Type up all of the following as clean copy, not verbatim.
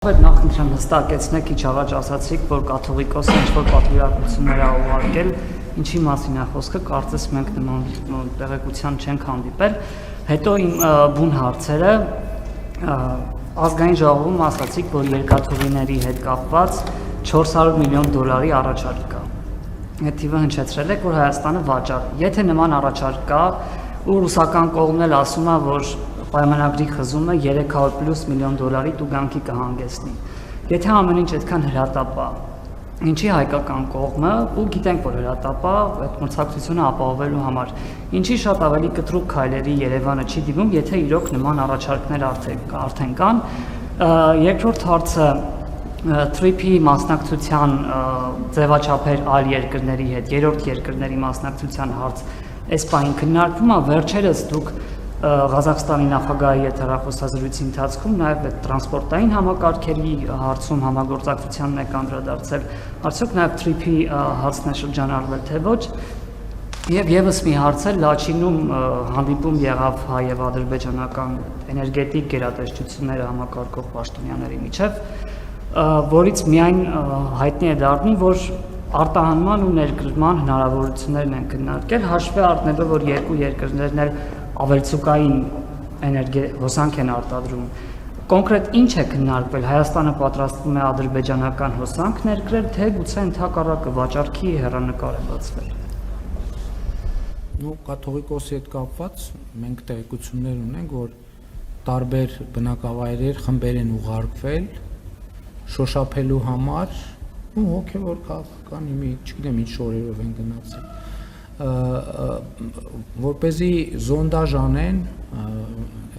Նախնիցան հստակեցնեք ինչ առաջ ասացիք, որ կաթողիկոսը ինչ-որ պատվիրակություններ է ուղարկել, ինչի մասին է խոսքը, կարծես մենք նման տեղեկության չենք հանդիպել։ Հետո իմ բուն հարցերը ազգային ժողովում ասացիք, որ երկաթուղիների հետ կապված $400 միլիոն առաջարկ կա։ Այդ թիվը հնչեցրել եք, որ Հայաստանը վաճառ։ Եթե նման առաջարկ կա, ու ռուսական կողմն էլ ասում է, որ պայմանագրի խզումը $300+ միլիոն տուգանքի կհանգեցնի։ Եթե ամեն ինչ այդքան հրատապ է, ինչի հայկական կողմը, ու գիտենք, որ հրատապ է այդ մրցակցությունը ապահովելու համար, ինչի շատ ավելի կտրուկ քայլերի Երևանը չի դիմում, եթե իրոք նման առաջարկներ արդեն կան։ Երկրորդ հարցը TRIP-ի մասնակցության ձևաչափեր այլ երկրների հետ, երրորդ երկրների մասնակցության հարց, այս պահին քննարկվում է, վերջերս դուք Ղազախստանի նախագահի հետ հեռախոսազրույցի ընթացքում նաև այդ տրանսպորտային համակարգերի հարցում համագործակցությանն եք անդրադարձել, արդյոք նաև TRIP-ի հարցն է շրջանառվել, թե ոչ։ Եվ եւս մի հարց է, Լաչինում հանդիպում եղավ հայ եւ ադրբեջանական էներգետիկ գերատեսչությունները համակարգող պաշտոնյաների միջև, որից միայն հայտնի է դառնում, որ արտահանման ու ներկրման հնարավորություններն են քննարկել, հաշվի առնելով, որ երկու երկրներն էլ ավելցուկային հոսանք են արտադրում։ Կոնկրետ ինչ է քննարկվել, Հայաստանը պատրաստվում է ադրբեջանական հոսանք ներկրել, թե գուցե ընդհակառակը վաճառքի հեռանկար է բացվել։ Կաթողիկոսի հետ կապված մենք տեղեկություններ ունենք, որ տարբեր բնակավայրեր խմբեր են ուղարկվել շոշափելու համար, ու հոգևոր քաղաքական չգիտեմ ինչ շորերով են գնացել, որպեսզի զոնդաժ անեն,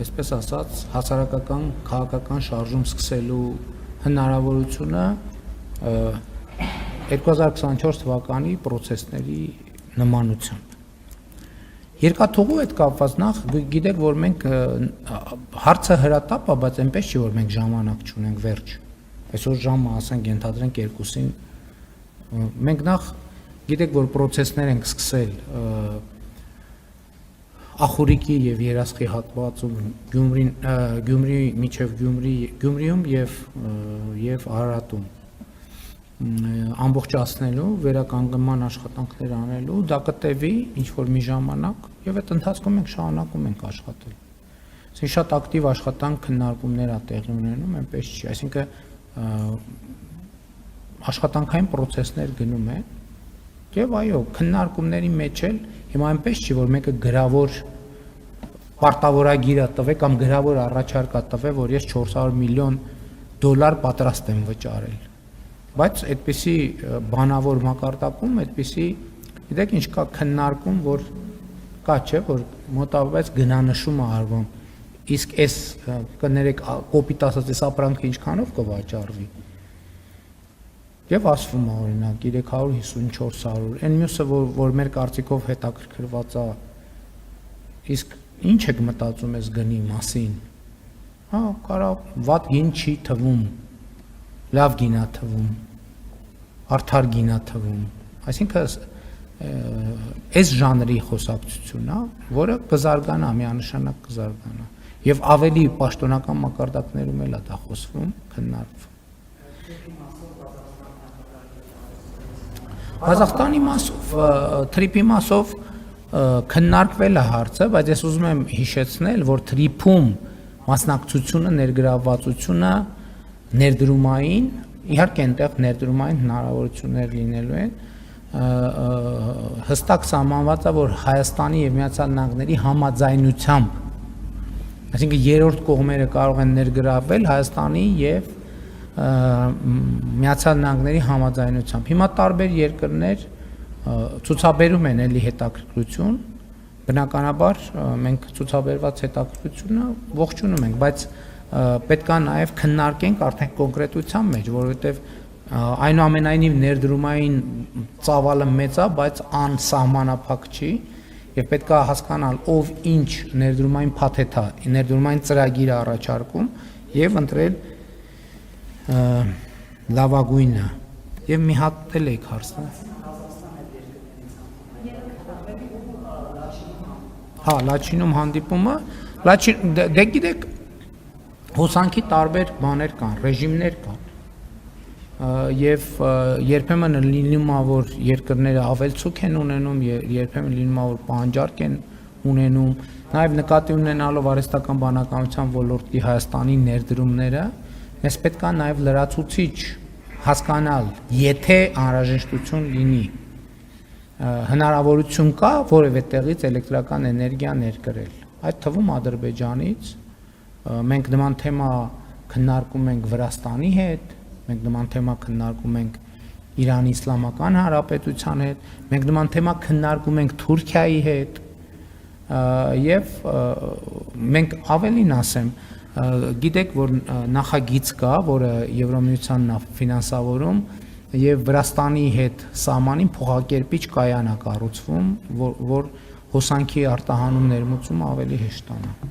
այսպես ասած, հասարակական քաղաքական շարժում սկսելու հնարավորությունը 2024 թվականի պրոցեսների նմանությամբ։ Երկաթուղու հետ կապված նախ գիտեք, որ մենք հարցը հրատապ է, բայց այնպես չի, որ մենք ժամանակ չունենք վերջ։ Այսօր ժամը ասենք ենթադրենք 2-ին, մենք նախ գիտեք, որ պրոցեսներ ենք սկսել Ախուրիկի եւ Երասխի հատվածում Գյումրի միջև Գյումրիում եւ Արարատում ամբողջացնելու, վերականգնման աշխատանքներ անելու, դա կտևի ինչ որ մի ժամանակ եւ այդ ընթացքում մենք շարունակում ենք աշխատել։ Այսինքն շատ ակտիվ աշխատանք քննարկումներ ա տեղի ունենում, այնպես չի, այսինքն աշխատանքային պրոցեսներ գնում են եւ այո, քննարկումների մեջ էլ հիմա այնպես չի, որ մեկը գրավոր պարտավորագիր է տվել կամ գրավոր առաջարկ է տվել, որ ես $400 միլիոն պատրաստ եմ վճարել։ Բայց այդպիսի բանավոր մակարդակում, այդպիսի գիտեք ինչ կա քննարկում, որ կա չէ, որ մոտավորապես գնանշում է արվում, իսկ այս կներեք կոպիտ ասած այս ապրանքը ինչքանով կվաճառվի։ Եվ ասվում է օրինակ 350-400, այն մյուսը, որ մեր կարծիքով հետաքրքրված է, իսկ ինչ եք մտածում ես գնի մասին, կարող վատ գին չի թվում, լավ գին է թվում, արդար գին է թվում, այսինքն այս ժանրի խոսակցությունն է, որը կզարգանա, միանշանակ կզարգանա, եւ ավելի պաշտոնական մակարդակներում էլ է դա խոսվում, քննարկվում։ Ղազախստանի մասով, TRIP-ի մասով քննարկվել է հարցը, բայց ես ուզում եմ հիշեցնել, որ TRIP-ում մասնակցությունը, ներգրավվածությունը ներդրումային, իհարկե այնտեղ ներդրումային հնարավորություններ լինելու են, հստակ սահմանված է, որ Հայաստանի եւ Միացյալ Նահանգների համաձայնությամբ, այսինքն երրորդ կողմերը կարող են ներգրավել Հայաստանի եւ Միացյալ Նահանգների համաձայնությամբ։ Հիմա տարբեր երկրներ ցուցաբերում են էլի հետաքրքրություն, բնականաբար մենք ցուցաբերված հետաքրքրությունը ողջունում ենք, բայց պետք է նաև քննարկենք արդեն կոնկրետության մեջ, որովհետև այնուամենայնիվ ներդրումային ծավալը մեծ է, բայց անսահմանափակ չի, եւ պետք է հասկանալ ով ինչ ներդրումային փաթեթ է, ներդրումային ծրագիր է առաջարկում եւ ընտրել լավագույնը եւ մի հատ էլ եք հարցնի։ Լաչինում հանդիպումը, դե գիտեք հոսանքի տարբեր բաներ կան, ռեժիմներ կան։ Եվ երբեմն լինում է, որ երկրները ավելցուկ են ունենում, երբեմն լինում է, որ պահանջարկ են ունենում, նաև նկատի ունենալով արհեստական բանականության ոլորտի Հայաստանի ներդրումները, մեզ պետք է նաև լրացուցիչ հասկանալ, եթե անհրաժեշտություն լինի, հնարավորություն կա որևէ տեղից էլեկտրական էներգիա ներկրել։ Այդ թվում Ադրբեջանից, մենք նման թեմա քննարկում ենք Վրաստանի հետ, մենք նման թեմա քննարկում ենք Իրանի Իսլամական Հանրապետության հետ, մենք նման թեմա քննարկում ենք Թուրքիայի հետ, եւ մենք ավելին ասեմ, գիտեք, որ նախագիծ կա, որը Եվրամիությանն է ֆինանսավորում եւ Վրաստանի հետ սահմանին փոխակերպիչ կայան է կառուցվում, որ հոսանքի արտահանում ներմուծումը ավելի հեշտ ստանա։